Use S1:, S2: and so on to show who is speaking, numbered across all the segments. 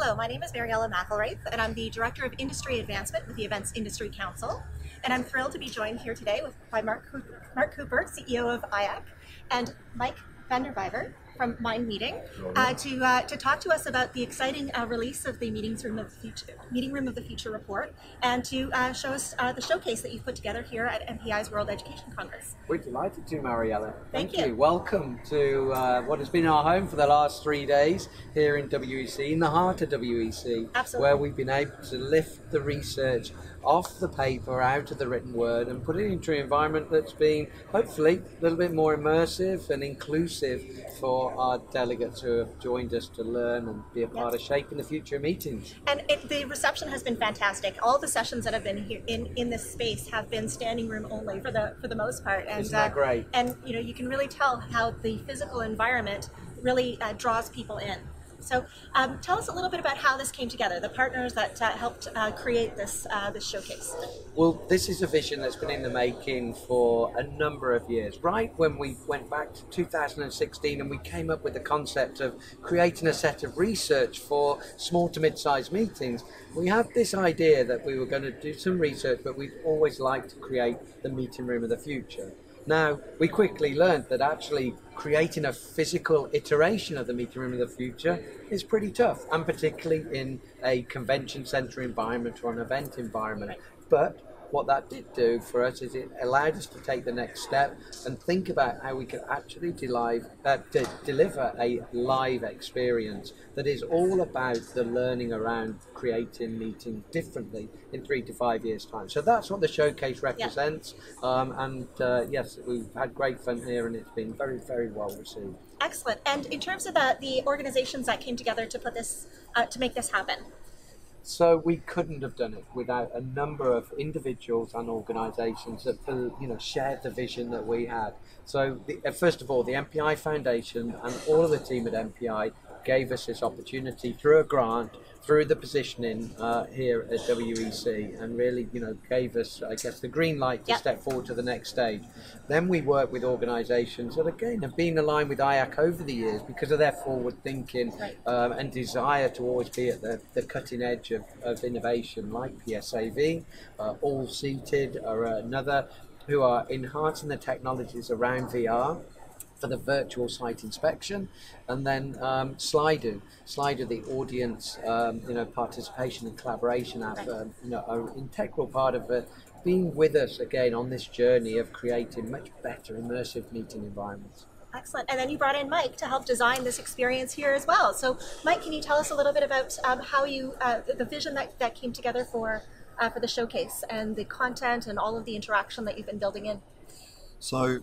S1: Hello, my name is Mariela McIlwraith, and I'm the Director of Industry Advancement with the Events Industry Council. And I'm thrilled to be joined here today by Mark Cooper, CEO of IAC, and Mike Vijver from Mind Meeting to talk to us about the exciting release of the Meeting Room of the Future report, and to show us the showcase that you've put together here at MPI's World Education Congress.
S2: We're delighted to, Mariela.
S1: Thank you.
S2: Welcome to what has been our home for the last 3 days here in WEC, in the heart of WEC.
S1: Absolutely.
S2: Where we've been able to lift the research off the paper, out of the written word, and put it into an environment that's been, hopefully, a little bit more immersive and inclusive for our delegates who have joined us to learn and be a part of shaping the future meetings.
S1: And the reception has been fantastic. All the sessions that have been here in this space have been standing room only for the most part. And,
S2: isn't that great?
S1: And you can really tell how the physical environment really draws people in. So tell us a little bit about how this came together, the partners that helped create this showcase.
S2: Well, this is a vision that's been in the making for a number of years. Right when we went back to 2016 and we came up with the concept of creating a set of research for small to mid-sized meetings, we had this idea that we were going to do some research, but we'd always like to create the meeting room of the future. Now, we quickly learned that actually creating a physical iteration of the meeting room of the future is pretty tough, and particularly in a convention centre environment or an event environment. But what that did do for us is it allowed us to take the next step and think about how we could actually deliver a live experience that is all about the learning around creating meetings differently in 3 to 5 years' time. So that's what the showcase represents. Yeah. Yes, we've had great fun here, and it's been very, very well received.
S1: Excellent. And in terms of the organizations that came together to put this to make this happen.
S2: So we couldn't have done it without a number of individuals and organisations that shared the vision that we had. So first of all, the MPI Foundation and all of the team at MPI gave us this opportunity through a grant, through the positioning here at WEC, and really gave us, I guess, the green light to step forward to the next stage. Then we worked with organisations that again have been aligned with IAC over the years because of their forward thinking and desire to always be at the cutting edge of innovation, like PSAV, All Seated are another, who are enhancing the technologies around VR for the virtual site inspection, and then Slido, the audience, participation and collaboration app, are an integral part of it, being with us again on this journey of creating much better immersive meeting environments.
S1: Excellent. And then you brought in Mike to help design this experience here as well. So Mike, can you tell us a little bit about how you, the vision that came together for the showcase, and the content and all of the interaction that you've been building in?
S3: So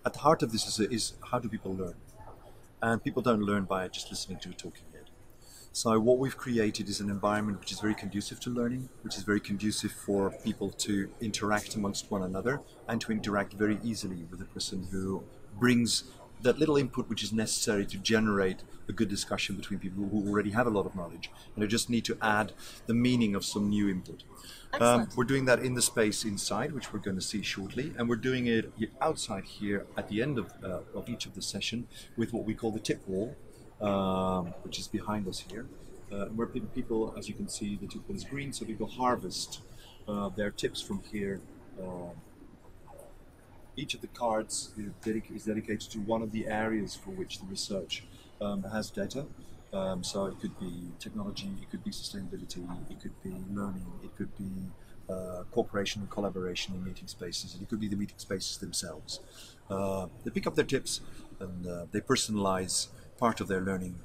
S3: at the heart of this is how do people learn? And people don't learn by just listening to a talking head. So what we've created is an environment which is very conducive to learning, which is very conducive for people to interact amongst one another and to interact very easily with a person who brings that little input which is necessary to generate a good discussion between people who already have a lot of knowledge and who just need to add the meaning of some new input. We're doing that in the space inside, which we're going to see shortly, and we're doing it outside here at the end of each of the session with what we call the tip wall, which is behind us here, where people, as you can see, the tip wall is green, so people harvest their tips from here. Each of the cards is dedicated to one of the areas for which the research has data. So it could be technology, it could be sustainability, it could be learning, it could be cooperation and collaboration in meeting spaces, and it could be the meeting spaces themselves. They pick up their tips and they personalize part of their learning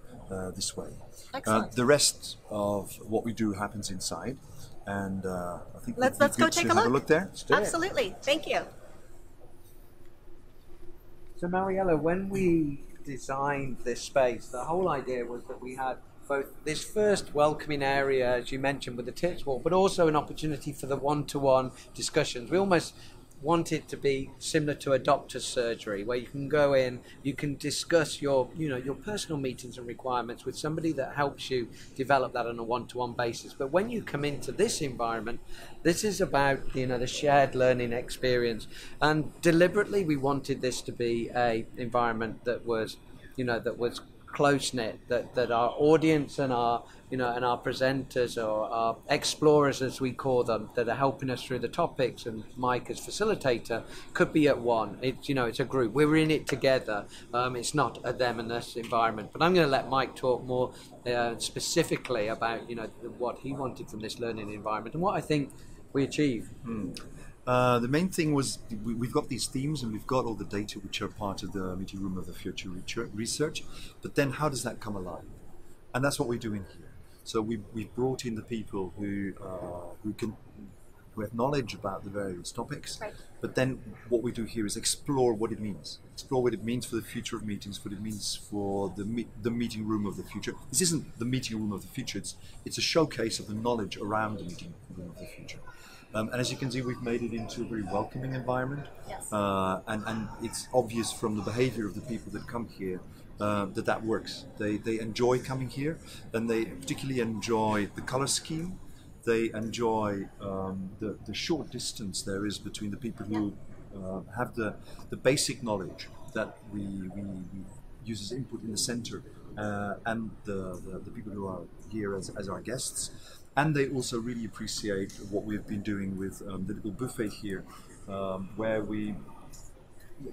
S3: this way. The rest of what we do happens inside, and I think
S1: let's go take a look.
S3: Have a look there.
S1: Absolutely. Thank you.
S2: So Mariela, when we designed this space, the whole idea was that we had both this first welcoming area, as you mentioned, with the tips wall, but also an opportunity for the one-to-one discussions. We almost want it to be similar to a doctor's surgery, where you can go in, you can discuss your personal meetings and requirements with somebody that helps you develop that on a one-to-one basis. But when you come into this environment, this is about the shared learning experience, and deliberately we wanted this to be a environment that was close knit, that our audience and our and our presenters, or our explorers as we call them, that are helping us through the topics, and Mike as facilitator, could be at one. It's it's a group. We're in it together. It's not a them and us environment. But I'm going to let Mike talk more specifically about what he wanted from this learning environment and what I think we achieve.
S3: The main thing was we've got these themes and we've got all the data which are part of the meeting room of the future research, but then how does that come alive? And that's what we're doing here. So we've brought in the people who have knowledge about the various topics,
S1: right.
S3: But then what we do here is explore what it means. Explore what it means for the future of meetings, what it means for the meeting room of the future. This isn't the meeting room of the future, it's a showcase of the knowledge around the meeting room of the future. And as you can see, we've made it into a very welcoming environment.
S1: Yes.
S3: And it's obvious from the behavior of the people that come here that works. They enjoy coming here, and they particularly enjoy the color scheme. They enjoy the short distance there is between the people who have the basic knowledge that we use as input in the center and the people who are here as our guests. And they also really appreciate what we've been doing with the little buffet here, where we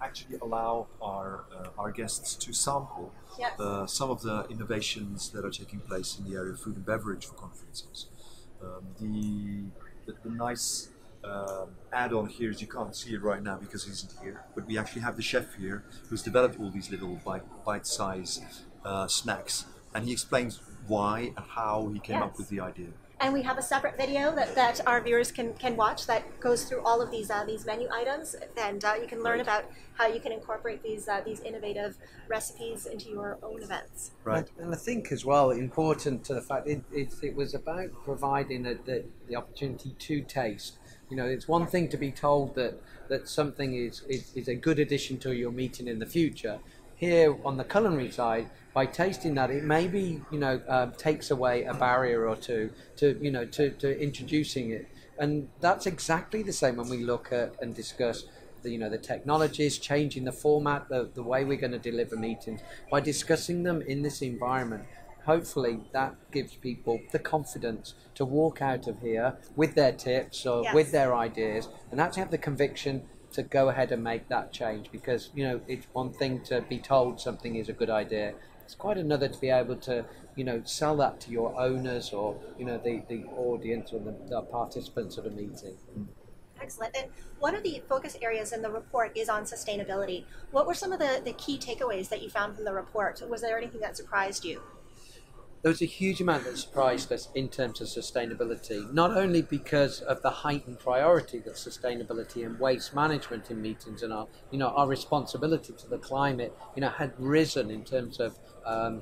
S3: actually allow our guests to sample
S1: Yes.
S3: some of the innovations that are taking place in the area of food and beverage for conferences. The nice add-on here is you can't see it right now because he isn't here, but we actually have the chef here who's developed all these little bite-sized snacks, and he explains why and how he came up with the idea.
S1: And we have a separate video that our viewers can watch that goes through all of these menu items, and you can learn about how you can incorporate these innovative recipes into your own events.
S3: Right.
S2: And I think as well, important to the fact it was about providing the opportunity to taste. It's one thing to be told that something is a good addition to your meeting in the future. Here on the culinary side, by tasting that, it maybe takes away a barrier or two to introducing it, and that's exactly the same when we look at and discuss the technologies, changing the format, the way we're going to deliver meetings by discussing them in this environment. Hopefully that gives people the confidence to walk out of here with their tips or with their ideas, and actually have the conviction to go ahead and make that change. Because it's one thing to be told something is a good idea, it's quite another to be able to sell that to your owners or the audience or the participants of the meeting.
S1: Excellent. And one of the focus areas in the report is on sustainability. What were some of the key takeaways that you found from the report? Was there anything that surprised you?
S2: There was a huge amount that surprised us in terms of sustainability, not only because of the heightened priority that sustainability and waste management in meetings and our responsibility to the climate had risen in terms of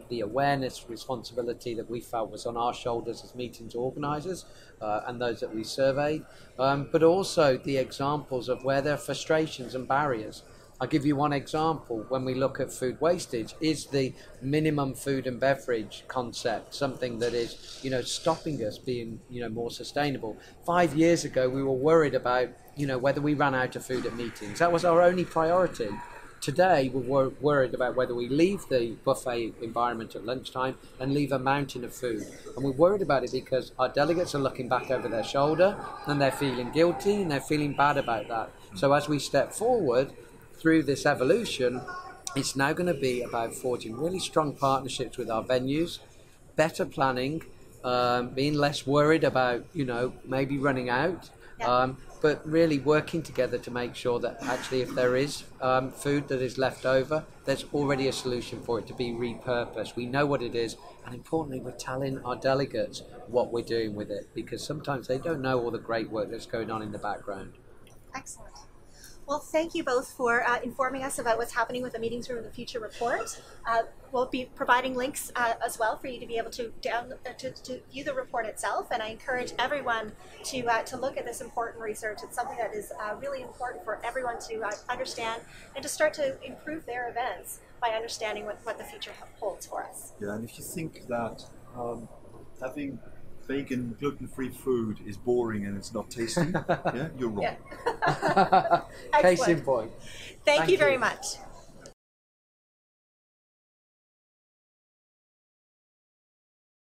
S2: the awareness responsibility that we felt was on our shoulders as meetings organisers and those that we surveyed, but also the examples of where there are frustrations and barriers. I'll give you one example. When we look at food wastage, is the minimum food and beverage concept something that is, stopping us being, more sustainable? 5 years ago, we were worried about, whether we ran out of food at meetings. That was our only priority. Today, we're worried about whether we leave the buffet environment at lunchtime and leave a mountain of food. And we're worried about it because our delegates are looking back over their shoulder and they're feeling guilty and they're feeling bad about that. So as we step forward, through this evolution, it's now going to be about forging really strong partnerships with our venues, better planning, being less worried about, maybe running out, but really working together to make sure that actually if there is food that is left over, there's already a solution for it to be repurposed. We know what it is, and importantly, we're telling our delegates what we're doing with it, because sometimes they don't know all the great work that's going on in the background.
S1: Excellent. Well, thank you both for informing us about what's happening with the Meetings Room of the Future report. We'll be providing links as well for you to be able to view the report itself, and I encourage everyone to look at this important research. It's something that is really important for everyone to understand and to start to improve their events by understanding what the future holds for us.
S3: Yeah, and if you think that having vegan, gluten-free food is boring and it's not tasty, you're wrong.
S1: Yeah.
S2: Case in point.
S1: Thank you very much.